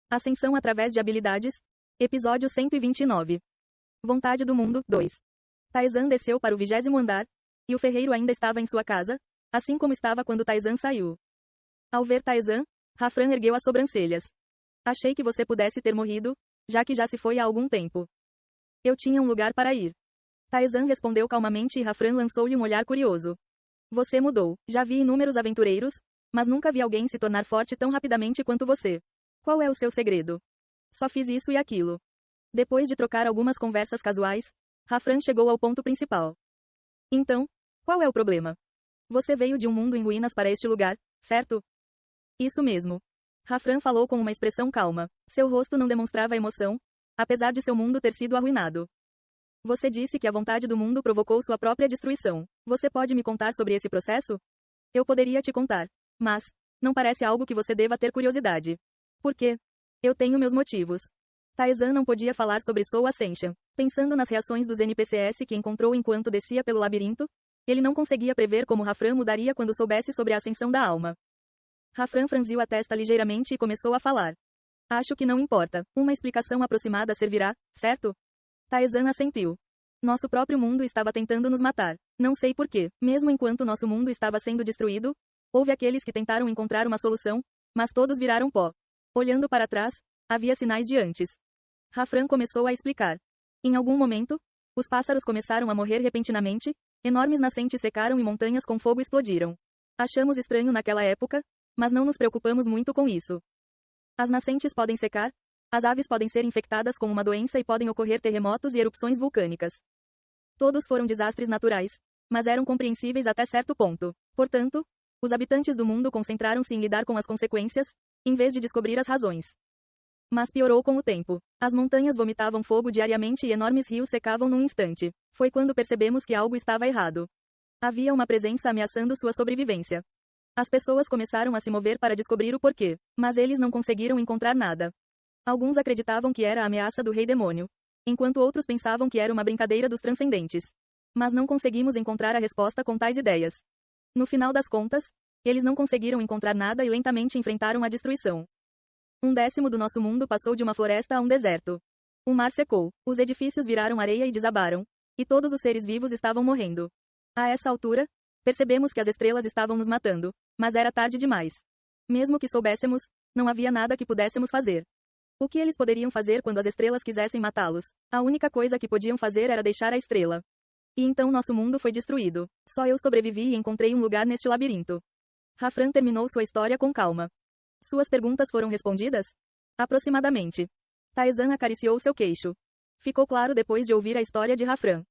Ascensão através de habilidades. Episódio 129. Vontade do mundo, 2. Taizan desceu para o 20º andar, e o ferreiro ainda estava em sua casa, assim como estava quando Taizan saiu. Ao ver Taizan, Rafran ergueu as sobrancelhas. Achei que você pudesse ter morrido, já que já se foi há algum tempo. Eu tinha um lugar para ir. Taizan respondeu calmamente e Rafran lançou-lhe um olhar curioso. Você mudou. Já vi inúmeros aventureiros, mas nunca vi alguém se tornar forte tão rapidamente quanto você. Qual é o seu segredo? Só fiz isso e aquilo. Depois de trocar algumas conversas casuais, Rafran chegou ao ponto principal. Então, qual é o problema? Você veio de um mundo em ruínas para este lugar, certo? Isso mesmo. Rafran falou com uma expressão calma. Seu rosto não demonstrava emoção, apesar de seu mundo ter sido arruinado. Você disse que a vontade do mundo provocou sua própria destruição. Você pode me contar sobre esse processo? Eu poderia te contar, mas não parece algo que você deva ter curiosidade. Por quê? Eu tenho meus motivos. Taizan não podia falar sobre Soul Ascension. Pensando nas reações dos NPCs que encontrou enquanto descia pelo labirinto, ele não conseguia prever como Rafran mudaria quando soubesse sobre a ascensão da alma. Rafran franziu a testa ligeiramente e começou a falar. Acho que não importa. Uma explicação aproximada servirá, certo? Taizan assentiu. Nosso próprio mundo estava tentando nos matar. Não sei por quê. Mesmo enquanto nosso mundo estava sendo destruído, houve aqueles que tentaram encontrar uma solução, mas todos viraram pó. Olhando para trás, havia sinais de antes. Rafran começou a explicar. Em algum momento, os pássaros começaram a morrer repentinamente, enormes nascentes secaram e montanhas com fogo explodiram. Achamos estranho naquela época, mas não nos preocupamos muito com isso. As nascentes podem secar, as aves podem ser infectadas com uma doença e podem ocorrer terremotos e erupções vulcânicas. Todos foram desastres naturais, mas eram compreensíveis até certo ponto. Portanto, os habitantes do mundo concentraram-se em lidar com as consequências, em vez de descobrir as razões. Mas piorou com o tempo. As montanhas vomitavam fogo diariamente e enormes rios secavam num instante. Foi quando percebemos que algo estava errado. Havia uma presença ameaçando sua sobrevivência. As pessoas começaram a se mover para descobrir o porquê, mas eles não conseguiram encontrar nada. Alguns acreditavam que era a ameaça do Rei Demônio, enquanto outros pensavam que era uma brincadeira dos transcendentes. Mas não conseguimos encontrar a resposta com tais ideias. No final das contas, eles não conseguiram encontrar nada e lentamente enfrentaram a destruição. 1/10 do nosso mundo passou de uma floresta a um deserto. O mar secou, os edifícios viraram areia e desabaram, e todos os seres vivos estavam morrendo. A essa altura, percebemos que as estrelas estavam nos matando, mas era tarde demais. Mesmo que soubéssemos, não havia nada que pudéssemos fazer. O que eles poderiam fazer quando as estrelas quisessem matá-los? A única coisa que podiam fazer era deixar a estrela. E então nosso mundo foi destruído. Só eu sobrevivi e encontrei um lugar neste labirinto. Rafran terminou sua história com calma. Suas perguntas foram respondidas? Aproximadamente. Taizan acariciou seu queixo. Ficou claro depois de ouvir a história de Rafran.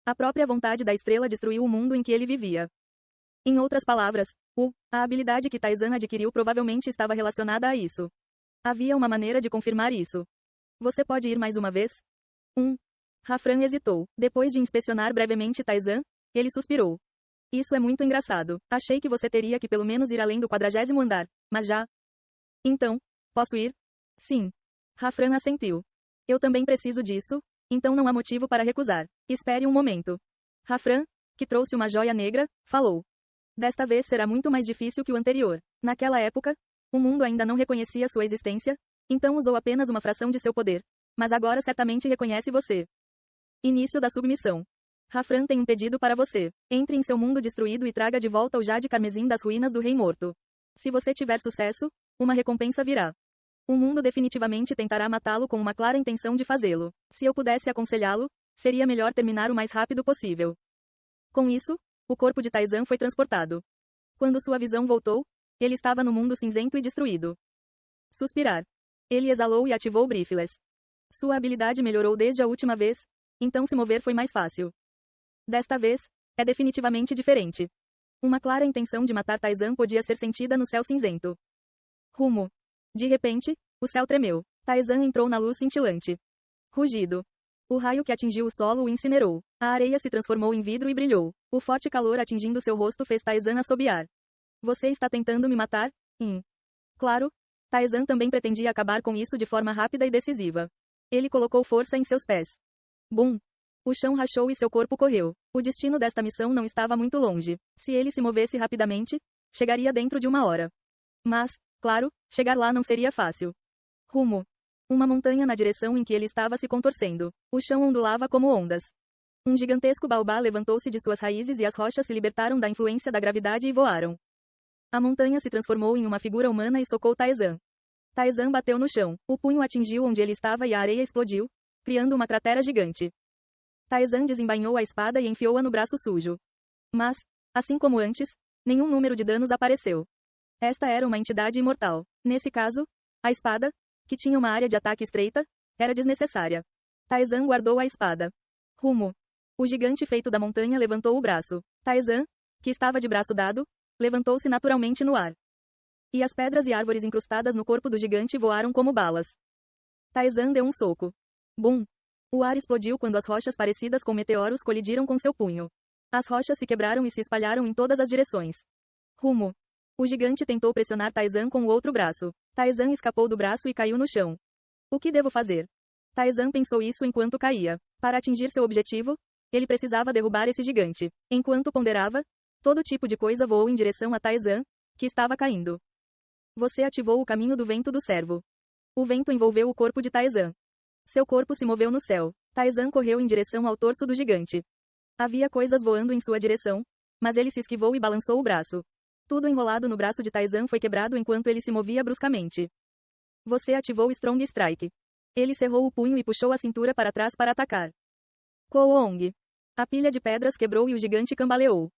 A própria vontade da estrela destruiu o mundo em que ele vivia. Em outras palavras, a habilidade que Taizan adquiriu provavelmente estava relacionada a isso. Havia uma maneira de confirmar isso. Você pode ir mais uma vez? Rafran hesitou. Depois de inspecionar brevemente Taizan, ele suspirou. Isso é muito engraçado. Achei que você teria que pelo menos ir além do 40º andar, mas já. Então, posso ir? Sim. Rafran assentiu. Eu também preciso disso, então não há motivo para recusar. Espere um momento. Rafran, que trouxe uma joia negra, falou. Desta vez será muito mais difícil que o anterior. Naquela época, o mundo ainda não reconhecia sua existência, então usou apenas uma fração de seu poder. Mas agora certamente reconhece você. Início da submissão. Rafran tem um pedido para você. Entre em seu mundo destruído e traga de volta o jade carmesim das ruínas do Rei Morto. Se você tiver sucesso, uma recompensa virá. O mundo definitivamente tentará matá-lo com uma clara intenção de fazê-lo. Se eu pudesse aconselhá-lo, seria melhor terminar o mais rápido possível. Com isso, o corpo de Taizan foi transportado. Quando sua visão voltou, ele estava no mundo cinzento e destruído. Suspirar. Ele exalou e ativou o Briefless. Sua habilidade melhorou desde a última vez, então se mover foi mais fácil. Desta vez, é definitivamente diferente. Uma clara intenção de matar Taizan podia ser sentida no céu cinzento. Rumo. De repente, o céu tremeu. Taizan entrou na luz cintilante. Rugido. O raio que atingiu o solo o incinerou. A areia se transformou em vidro e brilhou. O forte calor atingindo seu rosto fez Taizan assobiar. Você está tentando me matar? Claro. Taizan também pretendia acabar com isso de forma rápida e decisiva. Ele colocou força em seus pés. Bum! O chão rachou e seu corpo correu. O destino desta missão não estava muito longe. Se ele se movesse rapidamente, chegaria dentro de uma hora. Mas, claro, chegar lá não seria fácil. Rumo. Uma montanha na direção em que ele estava se contorcendo. O chão ondulava como ondas. Um gigantesco baobá levantou-se de suas raízes e as rochas se libertaram da influência da gravidade e voaram. A montanha se transformou em uma figura humana e socou Taizan. Taizan bateu no chão. O punho atingiu onde ele estava e a areia explodiu, criando uma cratera gigante. Taizan desembainhou a espada e enfiou-a no braço sujo. Mas, assim como antes, nenhum número de danos apareceu. Esta era uma entidade imortal. Nesse caso, a espada, que tinha uma área de ataque estreita, era desnecessária. Taizan guardou a espada. Rumo. O gigante feito da montanha levantou o braço. Taizan, que estava de braço dado, levantou-se naturalmente no ar. E as pedras e árvores incrustadas no corpo do gigante voaram como balas. Taizan deu um soco. Bum! O ar explodiu quando as rochas parecidas com meteoros colidiram com seu punho. As rochas se quebraram e se espalharam em todas as direções. Rumo. O gigante tentou pressionar Taizan com o outro braço. Taizan escapou do braço e caiu no chão. O que devo fazer? Taizan pensou isso enquanto caía. Para atingir seu objetivo, ele precisava derrubar esse gigante. Enquanto ponderava, todo tipo de coisa voou em direção a Taizan, que estava caindo. Você ativou o caminho do vento do servo. O vento envolveu o corpo de Taizan. Seu corpo se moveu no céu. Taizan correu em direção ao torso do gigante. Havia coisas voando em sua direção, mas ele se esquivou e balançou o braço. Tudo enrolado no braço de Taizan foi quebrado enquanto ele se movia bruscamente. Você ativou Strong Strike. Ele cerrou o punho e puxou a cintura para trás para atacar. Koong. A pilha de pedras quebrou e o gigante cambaleou.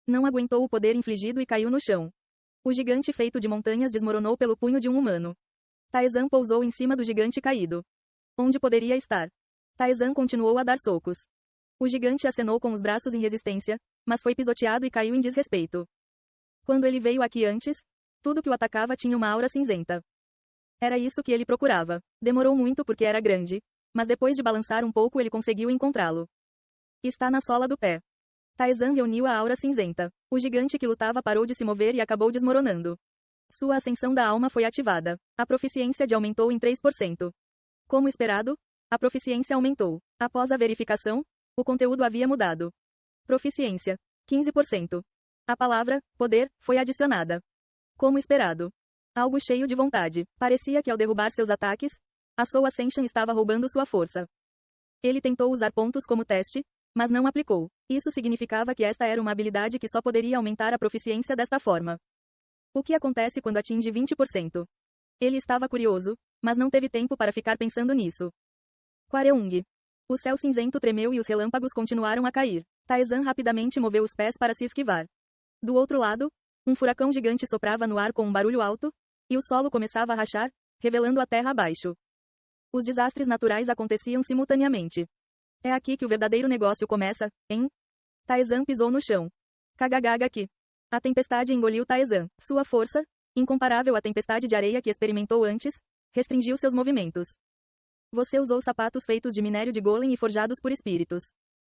Não aguentou o poder infligido e caiu no chão. O gigante feito de montanhas desmoronou pelo punho de um humano. Taizan pousou em cima do gigante caído. Onde poderia estar? Taizan continuou a dar socos. O gigante acenou com os braços em resistência, mas foi pisoteado e caiu em desrespeito. Quando ele veio aqui antes, tudo que o atacava tinha uma aura cinzenta. Era isso que ele procurava. Demorou muito porque era grande, mas depois de balançar um pouco ele conseguiu encontrá-lo. Está na sola do pé. Taizan reuniu a aura cinzenta. O gigante que lutava parou de se mover e acabou desmoronando. Sua ascensão da alma foi ativada. A proficiência de aumentou em 3%. Como esperado, a proficiência aumentou. Após a verificação, o conteúdo havia mudado. Proficiência: 15%. A palavra poder foi adicionada. Como esperado. Algo cheio de vontade. Parecia que ao derrubar seus ataques, a Soul Ascension estava roubando sua força. Ele tentou usar pontos como teste, mas não aplicou. Isso significava que esta era uma habilidade que só poderia aumentar a proficiência desta forma. O que acontece quando atinge 20%? Ele estava curioso, mas não teve tempo para ficar pensando nisso. Quareung. O céu cinzento tremeu e os relâmpagos continuaram a cair. Taizan rapidamente moveu os pés para se esquivar. Do outro lado, um furacão gigante soprava no ar com um barulho alto, e o solo começava a rachar, revelando a terra abaixo. Os desastres naturais aconteciam simultaneamente. É aqui que o verdadeiro negócio começa, hein? Taizan pisou no chão. Kagagagaki. A tempestade engoliu Taizan. Sua força, incomparável à tempestade de areia que experimentou antes, restringiu seus movimentos. Você usou sapatos feitos de minério de golem e forjados por espíritos.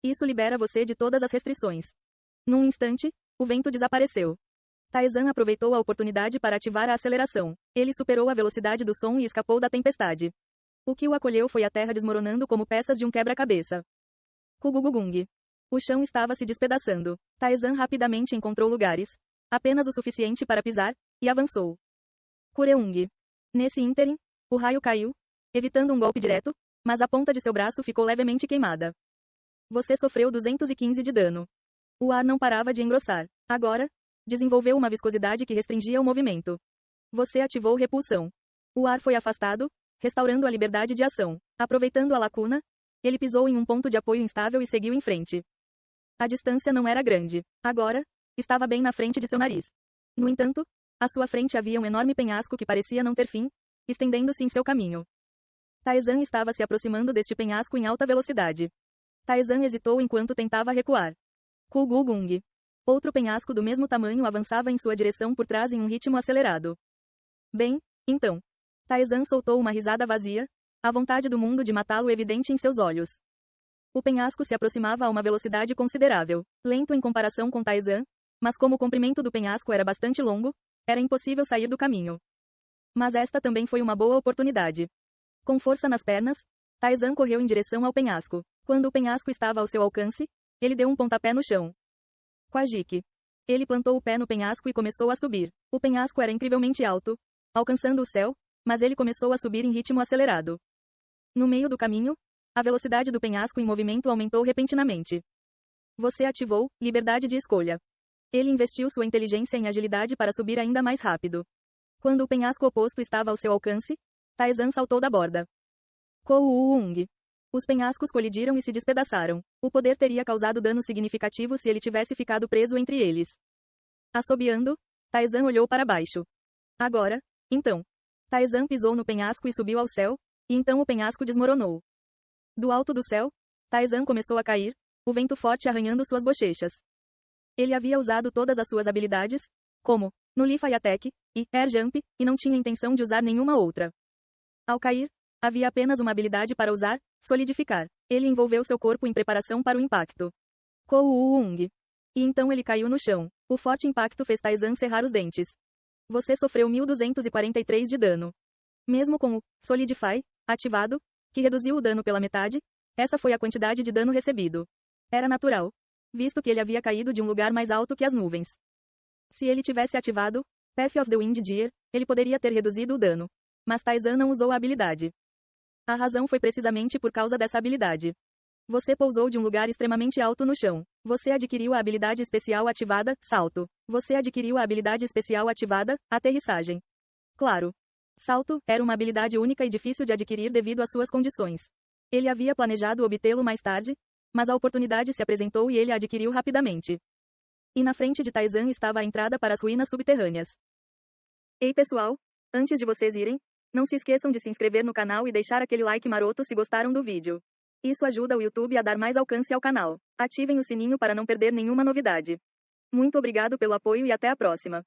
Isso libera você de todas as restrições. Num instante, o vento desapareceu. Taizan aproveitou a oportunidade para ativar a aceleração. Ele superou a velocidade do som e escapou da tempestade. O que o acolheu foi a terra desmoronando como peças de um quebra-cabeça. Kugugugung. O chão estava se despedaçando. Taizan rapidamente encontrou lugares, apenas o suficiente para pisar, e avançou. Kureung. Nesse ínterim, o raio caiu, evitando um golpe direto, mas a ponta de seu braço ficou levemente queimada. Você sofreu 215 de dano. O ar não parava de engrossar. Agora, desenvolveu uma viscosidade que restringia o movimento. Você ativou repulsão. O ar foi afastado, restaurando a liberdade de ação. Aproveitando a lacuna, ele pisou em um ponto de apoio instável e seguiu em frente. A distância não era grande. Agora, estava bem na frente de seu nariz. No entanto, à sua frente havia um enorme penhasco que parecia não ter fim, estendendo-se em seu caminho. Taizan estava se aproximando deste penhasco em alta velocidade. Taizan hesitou enquanto tentava recuar. Kugugung. Outro penhasco do mesmo tamanho avançava em sua direção por trás em um ritmo acelerado. Bem, então. Taizan soltou uma risada vazia, a vontade do mundo de matá-lo evidente em seus olhos. O penhasco se aproximava a uma velocidade considerável, lento em comparação com Taizan, mas como o comprimento do penhasco era bastante longo, era impossível sair do caminho. Mas esta também foi uma boa oportunidade. Com força nas pernas, Taizan correu em direção ao penhasco. Quando o penhasco estava ao seu alcance, ele deu um pontapé no chão. Quajik. Ele plantou o pé no penhasco e começou a subir. O penhasco era incrivelmente alto, alcançando o céu, mas ele começou a subir em ritmo acelerado. No meio do caminho, a velocidade do penhasco em movimento aumentou repentinamente. Você ativou liberdade de escolha. Ele investiu sua inteligência em agilidade para subir ainda mais rápido. Quando o penhasco oposto estava ao seu alcance, Taizan saltou da borda. Kouung. Os penhascos colidiram e se despedaçaram. O poder teria causado dano significativo se ele tivesse ficado preso entre eles. Assobiando, Taizan olhou para baixo. Agora, então. Taizan pisou no penhasco e subiu ao céu, e então o penhasco desmoronou. Do alto do céu, Taizan começou a cair, o vento forte arranhando suas bochechas. Ele havia usado todas as suas habilidades, como Nullify Attack e Air Jump, e não tinha intenção de usar nenhuma outra. Ao cair, havia apenas uma habilidade para usar, solidificar. Ele envolveu seu corpo em preparação para o impacto. Kouung. E então ele caiu no chão. O forte impacto fez Taizan cerrar os dentes. Você sofreu 1243 de dano. Mesmo com o Solidify ativado, que reduziu o dano pela metade, essa foi a quantidade de dano recebido. Era natural, visto que ele havia caído de um lugar mais alto que as nuvens. Se ele tivesse ativado Path of the Wind Deer, ele poderia ter reduzido o dano. Mas Taizan não usou a habilidade. A razão foi precisamente por causa dessa habilidade. Você pousou de um lugar extremamente alto no chão. Você adquiriu a habilidade especial ativada, salto. Você adquiriu a habilidade especial ativada, aterrissagem. Claro. Salto era uma habilidade única e difícil de adquirir devido às suas condições. Ele havia planejado obtê-lo mais tarde, mas a oportunidade se apresentou e ele a adquiriu rapidamente. E na frente de Taizan estava a entrada para as ruínas subterrâneas. Ei pessoal, antes de vocês irem, não se esqueçam de se inscrever no canal e deixar aquele like maroto se gostaram do vídeo. Isso ajuda o YouTube a dar mais alcance ao canal. Ativem o sininho para não perder nenhuma novidade. Muito obrigado pelo apoio e até a próxima.